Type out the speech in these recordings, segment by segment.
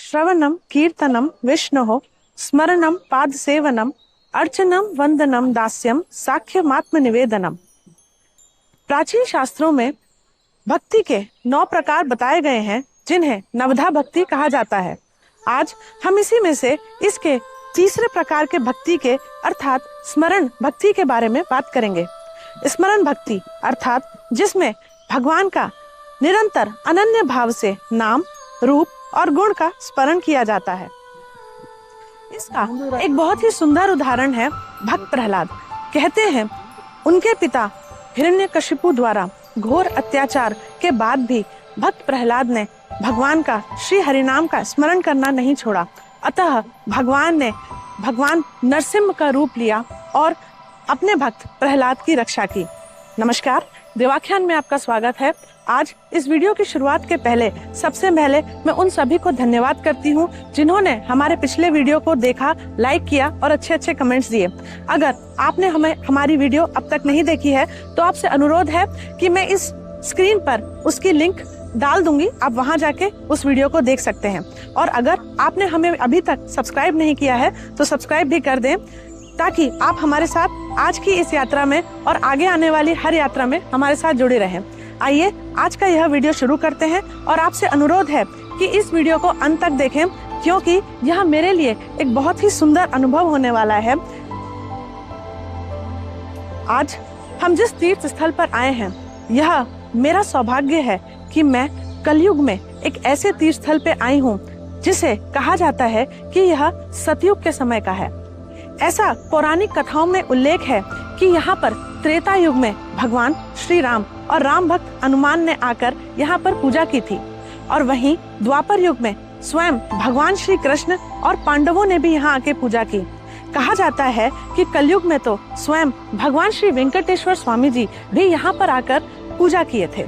श्रवणम कीर्तनम विष्णोः स्मरणम पाद सेवनम अर्चनम वंदनम दास्यम साख्यमात्म निवेदनम। प्राचीन शास्त्रों में भक्ति के 9 प्रकार बताए गए हैं जिन्हें नवधा भक्ति कहा जाता है। आज हम इसी में से इसके तीसरे प्रकार के भक्ति के अर्थात स्मरण भक्ति के बारे में बात करेंगे। स्मरण भक्ति अर्थात जिसमें भगवान का निरंतर अनन्य भाव से नाम, रूप और गुण का स्मरण किया जाता है। इसका एक बहुत ही सुंदर उदाहरण है भक्त प्रहलाद। कहते हैं उनके पिता हिरण्यकशिपु द्वारा घोर अत्याचार के बाद भी भक्त प्रहलाद ने भगवान का श्री हरिनाम का स्मरण करना नहीं छोड़ा। अतः भगवान ने भगवान नरसिंह का रूप लिया और अपने भक्त प्रहलाद की रक्षा की। नमस्कार, देवाख्यान में आपका स्वागत है। आज इस वीडियो की शुरुआत के पहले सबसे पहले मैं उन सभी को धन्यवाद करती हूँ जिन्होंने हमारे पिछले वीडियो को देखा, लाइक किया और अच्छे कमेंट्स दिए। अगर आपने हमारी वीडियो अब तक नहीं देखी है तो आपसे अनुरोध है कि मैं इस स्क्रीन पर उसकी लिंक डाल दूंगी, आप वहां जाके उस वीडियो को देख सकते हैं। और अगर आपने हमें अभी तक सब्सक्राइब नहीं किया है तो सब्सक्राइब भी कर दें ताकि आप हमारे साथ आज की इस यात्रा में और आगे आने वाली हर यात्रा में हमारे साथ जुड़े रहें। आइए आज का यह वीडियो शुरू करते हैं और आपसे अनुरोध है कि इस वीडियो को अंत तक देखें क्योंकि यह मेरे लिए एक बहुत ही सुंदर अनुभव होने वाला है। आज हम जिस तीर्थ स्थल पर आए हैं यह मेरा सौभाग्य है कि मैं कलयुग में एक ऐसे तीर्थ स्थल पे आई हूँ जिसे कहा जाता है कि यह सतयुग के समय का है। ऐसा पौराणिक कथाओं में उल्लेख है कि यहाँ पर त्रेता युग में भगवान श्री राम और राम भक्त हनुमान ने आकर यहाँ पर पूजा की थी और वहीं द्वापर युग में स्वयं भगवान श्री कृष्ण और पांडवों ने भी यहाँ आके पूजा की। कहा जाता है कि कलयुग में तो स्वयं भगवान श्री वेंकटेश्वर स्वामी जी भी यहाँ पर आकर पूजा किए थे।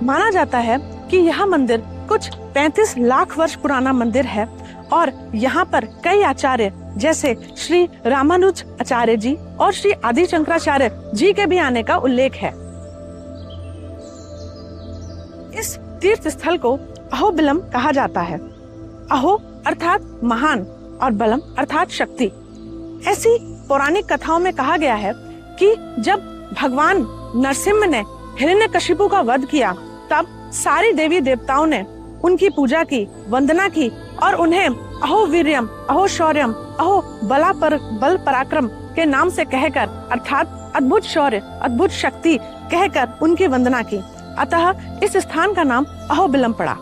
माना जाता है कि यह मंदिर कुछ 35 लाख वर्ष पुराना मंदिर है और यहाँ पर कई आचार्य जैसे श्री रामानुज आचार्य जी और श्री आदि शंकराचार्य जी के भी आने का उल्लेख है। इस तीर्थ स्थल को अहोबिलम कहा जाता है। अहो अर्थात महान और बलम अर्थात शक्ति। ऐसी पौराणिक कथाओं में कहा गया है कि जब भगवान नरसिंह ने हिरण्यकशिपु का वध किया तब सारी देवी देवताओं ने उनकी पूजा की, वंदना की और उन्हें अहो वीर्यम, अहो शौर्यम, अहो बल पराक्रम के नाम से कहकर अर्थात अद्भुत शौर्य, अद्भुत शक्ति कहकर उनकी वंदना की। अतः इस स्थान का नाम अहोबिलम पड़ा।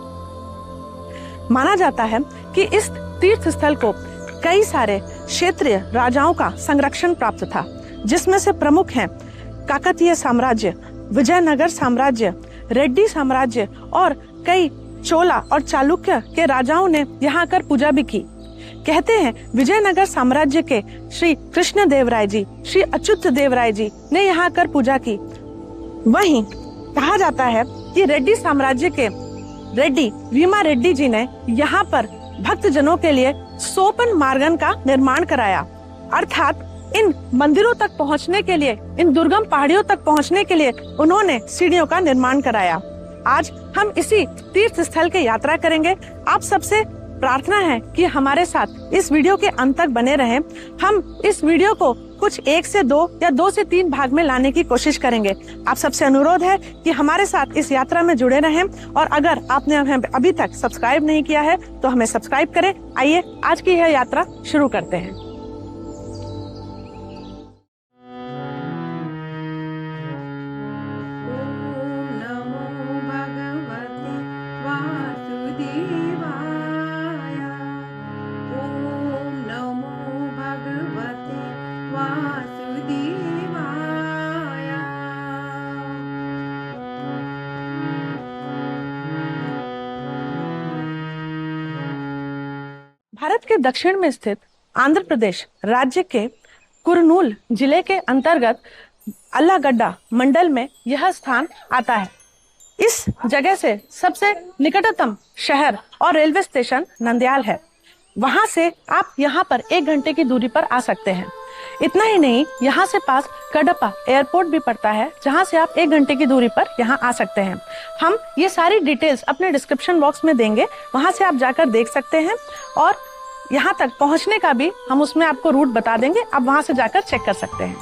माना जाता है कि इस तीर्थ स्थल को कई सारे क्षेत्रीय राजाओं का संरक्षण प्राप्त था जिसमें से प्रमुख हैं काकतीय साम्राज्य, विजयनगर साम्राज्य, रेड्डी साम्राज्य और कई चोला और चालुक्य के राजाओं ने यहाँ आकर पूजा भी की। कहते हैं विजयनगर साम्राज्य के श्री कृष्ण देव राय जी, श्री अच्युत देव राय जी ने यहाँ आकर पूजा की। वहीं कहा जाता है कि रेड्डी साम्राज्य के रेड्डी वीमा रेड्डी जी ने यहाँ पर भक्त जनों के लिए सोपन मार्गन का निर्माण कराया। अर्थात इन मंदिरों तक पहुँचने के लिए, इन दुर्गम पहाड़ियों तक पहुँचने के लिए उन्होंने सीढ़ियों का निर्माण कराया। आज हम इसी तीर्थ स्थल की यात्रा करेंगे। आप सबसे प्रार्थना है कि हमारे साथ इस वीडियो के अंत तक बने रहें। हम इस वीडियो को कुछ 1 से 2 या 2 से 3 भाग में लाने की कोशिश करेंगे। आप सबसे अनुरोध है कि हमारे साथ इस यात्रा में जुड़े रहें और अगर आपने हमें अभी तक सब्सक्राइब नहीं किया है तो हमें सब्सक्राइब करें। आइए आज की यह यात्रा शुरू करते हैं। भारत के दक्षिण में स्थित आंध्र प्रदेश राज्य के कुरनूल जिले के अंतर्गत अल्लागड्डा मंडल में यह स्थान आता है। इस जगह से सबसे निकटतम शहर और रेलवे स्टेशन नंदयाल है। वहां से आप यहाँ पर 1 घंटे की दूरी पर आ सकते हैं। इतना ही नहीं, यहाँ से पास कडप्पा एयरपोर्ट भी पड़ता है, जहाँ से आप 1 घंटे की दूरी पर यहाँ आ सकते हैं। हम ये सारी डिटेल्स अपने डिस्क्रिप्शन बॉक्स में देंगे, वहां से आप जाकर देख सकते हैं और यहाँ तक पहुँचने का भी हम उसमें आपको रूट बता देंगे, आप वहां से जाकर चेक कर सकते हैं।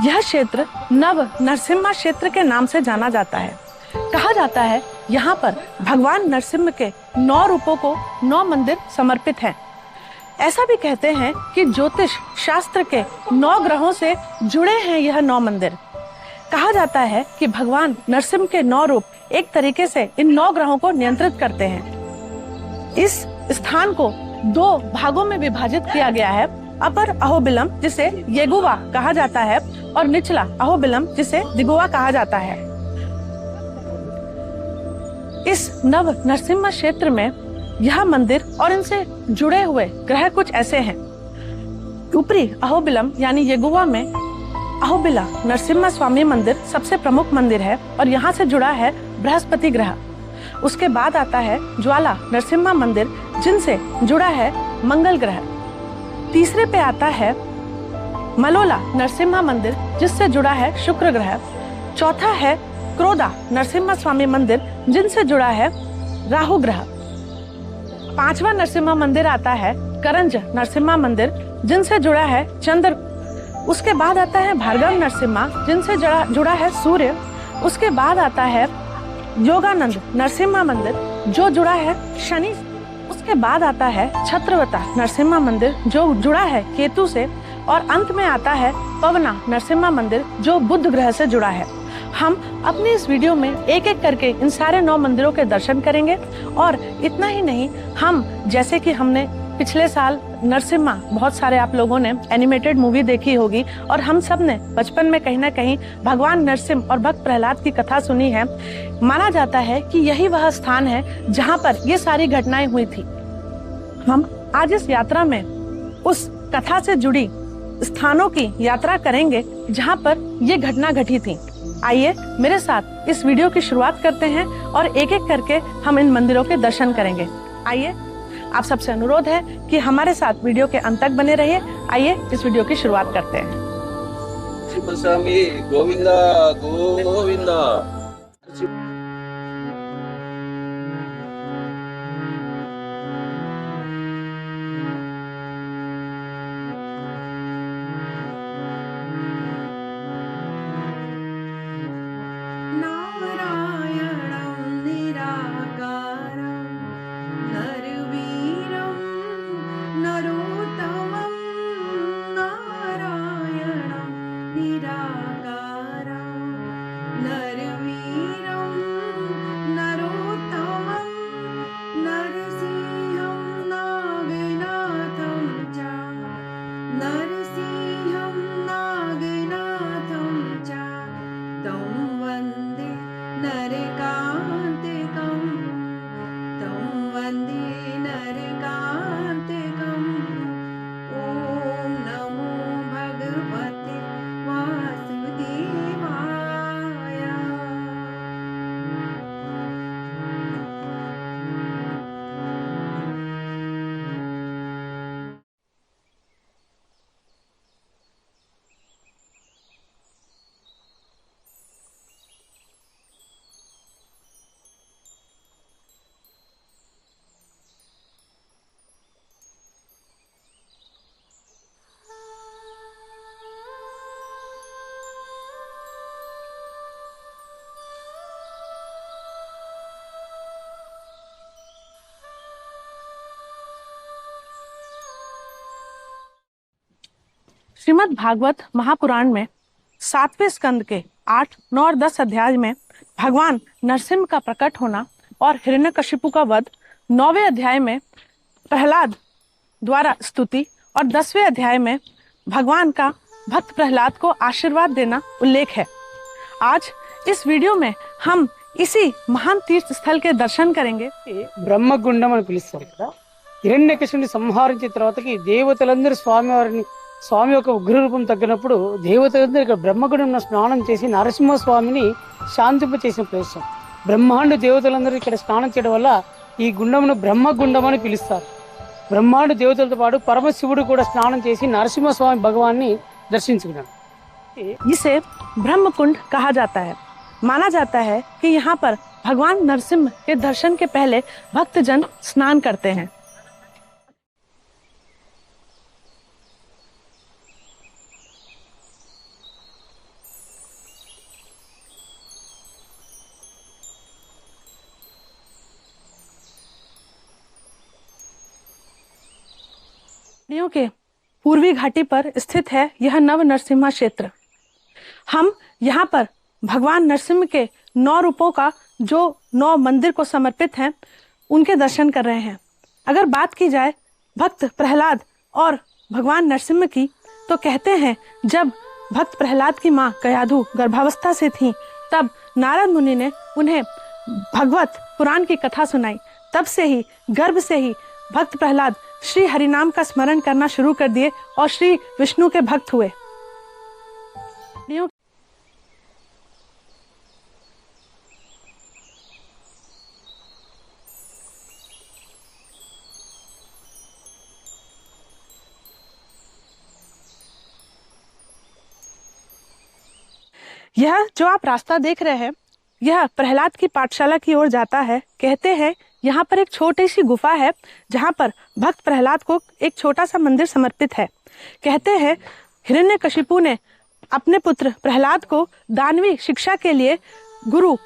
यह क्षेत्र नव नरसिम्हा क्षेत्र के नाम से जाना जाता है। कहा जाता है यहाँ पर भगवान नरसिम्हा के 9 रूपों को 9 मंदिर समर्पित हैं। ऐसा भी कहते हैं कि ज्योतिष शास्त्र के 9 ग्रहों से जुड़े हैं यह 9 मंदिर। कहा जाता है कि भगवान नरसिम्हा के 9 रूप एक तरीके से इन 9 ग्रहों को नियंत्रित करते हैं। इस स्थान को 2 भागों में विभाजित किया गया है, अपर अहोबिलम जिसे येगुवा कहा जाता है और निचला अहोबिलम जिसे दिगुवा कहा जाता है। इस नव नरसिम्हा क्षेत्र में यह मंदिर और इनसे जुड़े हुए ग्रह कुछ ऐसे हैं। ऊपरी अहोबिलम यानी येगुवा में अहोबिला नरसिम्हा स्वामी मंदिर सबसे प्रमुख मंदिर है और यहाँ से जुड़ा है बृहस्पति ग्रह। उसके बाद आता है ज्वाला नरसिम्हा मंदिर, जिनसे जुड़ा है मंगल ग्रह। तीसरे पे आता है मलोला नरसिम्हा मंदिर, जिससे जुड़ा है शुक्र ग्रह। चौथा है क्रोधा नरसिम्हा स्वामी मंदिर, जिनसे जुड़ा है राहु ग्रह। 5वां नरसिम्हा मंदिर आता है करंज नरसिम्हा मंदिर, जिनसे जुड़ा है चंद्र। उसके बाद आता है भार्गव नरसिम्हा, जिनसे जुड़ा है सूर्य। उसके बाद आता है योगानंद नरसिम्हा मंदिर, जो जुड़ा है शनि। उसके बाद आता है छत्रवता नरसिम्हा मंदिर, जो जुड़ा है केतु से। और अंत में आता है पवना नरसिम्हा मंदिर, जो बुध ग्रह से जुड़ा है। हम अपने इस वीडियो में एक एक करके इन सारे 9 मंदिरों के दर्शन करेंगे। और इतना ही नहीं, हम जैसे कि हमने पिछले साल नरसिम्हा, बहुत सारे आप लोगों ने एनिमेटेड मूवी देखी होगी और हम सब ने बचपन में कहीं ना कहीं भगवान नरसिम्हा और भक्त प्रहलाद की कथा सुनी है। माना जाता है कि यही वह स्थान है जहाँ पर ये सारी घटनाएं हुई थी। हम आज इस यात्रा में उस कथा से जुड़ी स्थानों की यात्रा करेंगे जहाँ पर ये घटना घटी थी। आइए मेरे साथ इस वीडियो की शुरुआत करते हैं और एक एक करके हम इन मंदिरों के दर्शन करेंगे। आइए, आप सबसे अनुरोध है कि हमारे साथ वीडियो के अंत तक बने रहिए। आइए इस वीडियो की शुरुआत करते हैं। स्वामी गोविंदा गोविंदा। श्रीमद् भागवत महापुराण में 7वें स्कंद के 8, 9 और 10 अध्याय में भगवान नरसिम्हा का प्रकट होना और हिरण्यकशिपु का वध, 9वें अध्याय में प्रहलाद द्वारा स्तुति और 10वें अध्याय में भगवान का भक्त प्रहलाद को आशीर्वाद देना उल्लेख है। आज इस वीडियो में हम इसी महान तीर्थ स्थल के दर्शन करेंगे। బ్రహ్మగుండం అని పిలుస్తారు ఇక్కడ। హిరణ్యకశిపుని సంహరించిన తర్వాతకి దేవతలందరూ స్వామి యొక్క ఉగ్ర రూపం తగ్గినప్పుడు దేవతలందరూ ఇక్కడ బ్రహ్మగుండంలో స్నానం చేసి నరసింహ స్వామిని శాంతింప చేసిన ప్రదేశం। బ్రహ్మాండ దేవతలందరూ ఇక్కడ స్నానం చేయడం వల్ల ఈ గుండంను బ్రహ్మగుండం అని పిలుస్తారు। బ్రహ్మాండ దేవతలతో పాటు పరమశివుడు కూడా స్నానం చేసి నరసింహస్వామి భగవాన్ని దర్శించుకున్నాడు. इसे ब्रह्म कुंड कहा जाता है। माना जाता है कि यहाँ पर भगवान नरसिंह के दर्शन के पहले भक्तजन स्नान करते हैं। के पूर्वी घाटी पर स्थित है यह नव नरसिम्हा क्षेत्र। हम यहाँ पर भगवान नरसिंह के 9 रूपों का जो 9 मंदिर को समर्पित हैं उनके दर्शन कर रहे हैं। अगर बात की जाए भक्त प्रहलाद और भगवान नरसिंह की, तो कहते हैं जब भक्त प्रहलाद की माँ कयाधु गर्भावस्था से थी तब नारद मुनि ने उन्हें भगवत पुराण की कथा सुनाई। तब से ही गर्भ से ही भक्त प्रहलाद श्री हरिनाम का स्मरण करना शुरू कर दिए और श्री विष्णु के भक्त हुए। यह जो आप रास्ता देख रहे हैं यह प्रहलाद की पाठशाला की ओर जाता है। कहते हैं यहाँ पर एक छोटी सी गुफा है जहाँ पर भक्त प्रहलाद को एक छोटा सा मंदिर समर्पित है। कहते हैं हिरण्यकशिपु ने अपने पुत्र प्रहलाद को दानवी शिक्षा के लिए गुरु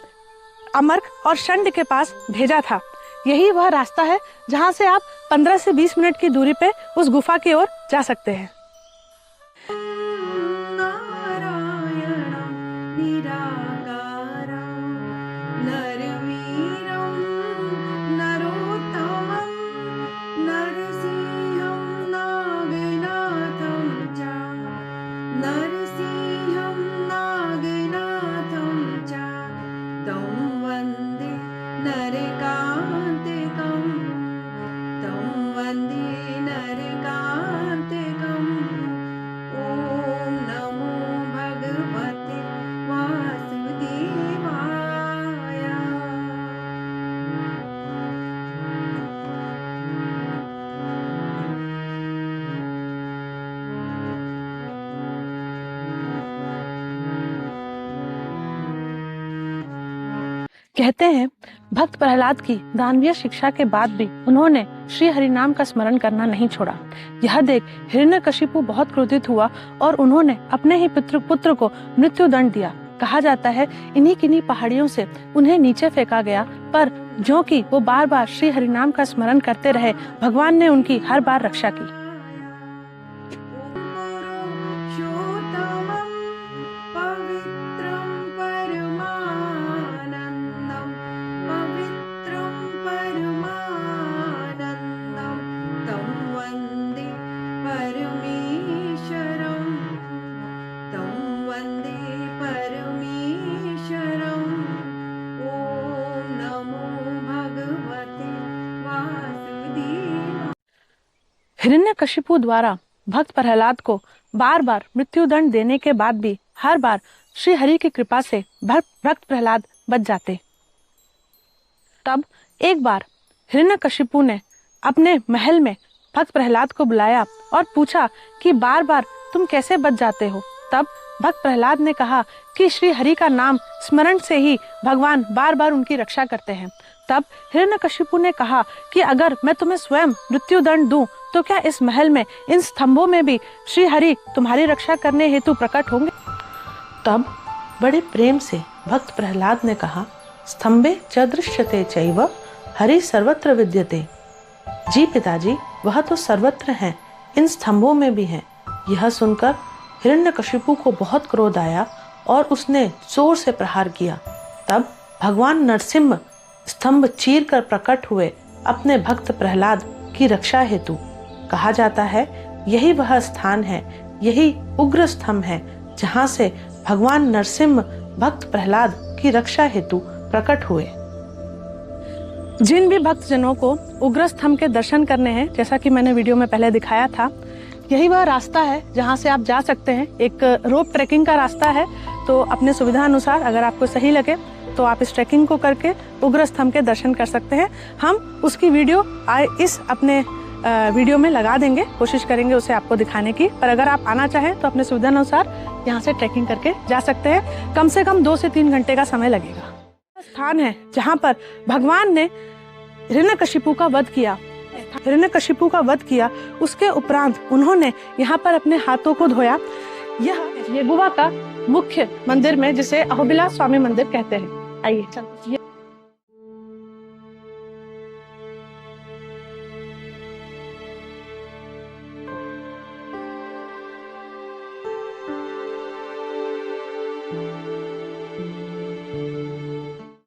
अमर्क और शंड के पास भेजा था। यही वह रास्ता है जहाँ से आप 15 से 20 मिनट की दूरी पे उस गुफा की ओर जा सकते हैं। कहते हैं भक्त प्रहलाद की दानवीय शिक्षा के बाद भी उन्होंने श्री हरिनाम का स्मरण करना नहीं छोड़ा। यह देख हिरण्यकशिपु बहुत क्रोधित हुआ और उन्होंने अपने ही पुत्र को मृत्यु दंड दिया। कहा जाता है इन्हीं किन्हीं पहाड़ियों से उन्हें नीचे फेंका गया, पर जो कि वो बार बार श्री हरिनाम का स्मरण करते रहे, भगवान ने उनकी हर बार रक्षा की। हिरण्यकशिपु द्वारा भक्त प्रहलाद को बार बार मृत्युदंड देने के बाद भी हर बार श्री हरि की कृपा से भक्त प्रहलाद बच जाते। तब एक बार हिरण्यकशिपु ने अपने महल में भक्त प्रहलाद को बुलाया और पूछा कि बार बार तुम कैसे बच जाते हो। तब भक्त प्रहलाद ने कहा कि श्री हरि का नाम स्मरण से ही भगवान बार बार उनकी रक्षा करते हैं। तब हिरण्यकशिपु ने कहा कि अगर मैं तुम्हें स्वयं मृत्युदंड दूं तो क्या इस महल में इन स्तंभों में भी श्री हरि तुम्हारी रक्षा करने हेतु प्रकट होंगे। तब बड़े प्रेम से भक्त प्रहलाद ने कहा, स्तंभे च दृश्यते चैव हरि सर्वत्र विद्यते। जी पिताजी, वह तो सर्वत्र हैं, इन स्तंभों में भी हैं। यह सुनकर हिरण्यकशिपु को बहुत क्रोध आया और उसने जोर से प्रहार किया। तब भगवान नरसिंह स्तंभ चीर कर प्रकट हुए अपने भक्त प्रहलाद की रक्षा हेतु। कहा जाता है यही वह स्थान है, यही उग्र स्तंभ है जहाँ से भगवान नरसिंह भक्त प्रहलाद की रक्षा हेतु प्रकट हुए। जिन भी भक्तजनों को उग्र स्तंभ के दर्शन करने हैं, जैसा कि मैंने वीडियो में पहले दिखाया था, यही वह रास्ता है जहाँ से आप जा सकते हैं। एक रोप ट्रैकिंग का रास्ता है, तो अपने सुविधा अनुसार अगर आपको सही लगे तो आप इस ट्रैकिंग को करके उग्र स्तंभ के दर्शन कर सकते हैं। हम उसकी वीडियो इस अपने वीडियो में लगा देंगे, कोशिश करेंगे उसे आपको दिखाने की। पर अगर आप आना चाहें तो अपने सुविधा अनुसार यहाँ से ट्रैकिंग करके जा सकते हैं। कम से कम 2 से 3 घंटे का समय लगेगा। स्थान है जहाँ पर भगवान ने हिरण्यकशिपु का वध किया। हिरण्यकशिपु का वध किया, उसके उपरांत उन्होंने यहाँ पर अपने हाथों को धोया। यह गोवा का मुख्य मंदिर में जिसे अहोबिला स्वामी मंदिर कहते हैं। आइए चल।